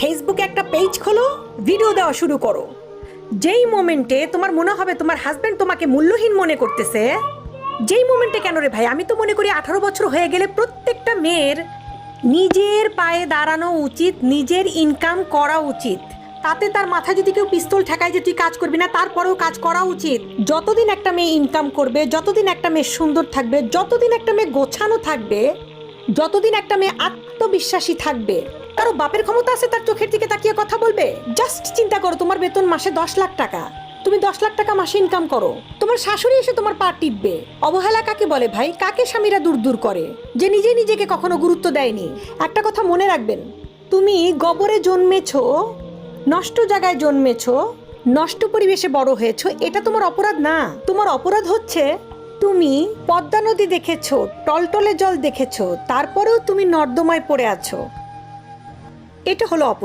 ফেসবুকে একটা পেজ খোলো, ভিডিও দেওয়া শুরু করো। যেই মোমেন্টে তোমার মনে হবে তোমার হাজবেন্ড তোমাকে মূল্যহীন মনে করতেছে, যেই মোমেন্টে কেন রে ভাই, আমি তো মনে করি 18 বছর হয়ে গেলে প্রত্যেকটা মেয়ের নিজের পায়ে দাঁড়ানো উচিত, নিজের ইনকাম করা উচিত। তাতে তার মাথায় যদি কেউ পিস্তল ঠেকায় যে তুই কাজ করবি না, তারপরেও কাজ করা উচিত। যতদিন একটা মেয়ে ইনকাম করবে, যতদিন একটা মেয়ে সুন্দর থাকবে, যতদিন একটা মেয়ে গোছানো থাকবে, যতদিন একটা মেয়ে আত্মবিশ্বাসী থাকবে, কারো বাপের ক্ষমতা আছে তার চোখের দিকে তাকিয়ে কথা বলবে? জাস্ট চিন্তা করো, তোমার বেতন মাসে 10 লাখ টাকা, তুমি 10 লাখ টাকা মাসে ইনকাম করো, তোমার শাশুড়ি এসে তোমার পা টিপবে। অবহেলা কাকে বলে ভাই? কাকে স্বামীরা দূর দূর করে? যে নিজে নিজেকে কখনো গুরুত্ব দেয়নি। একটা কথা মনে রাখবেন, তুমি গবরে জন্মেছো, নষ্ট জায়গায় জন্মেছো, নষ্ট পরিবেশে বড় হয়েছো, এটা তোমার অপরাধ না। তোমার অপরাধ হচ্ছে তুমি পদ্মা নদী দেখেছো, টলটলে জল দেখেছো, তারপরেও তুমি নর্দমায় পড়ে আছো। এটা হলো অপরাধ।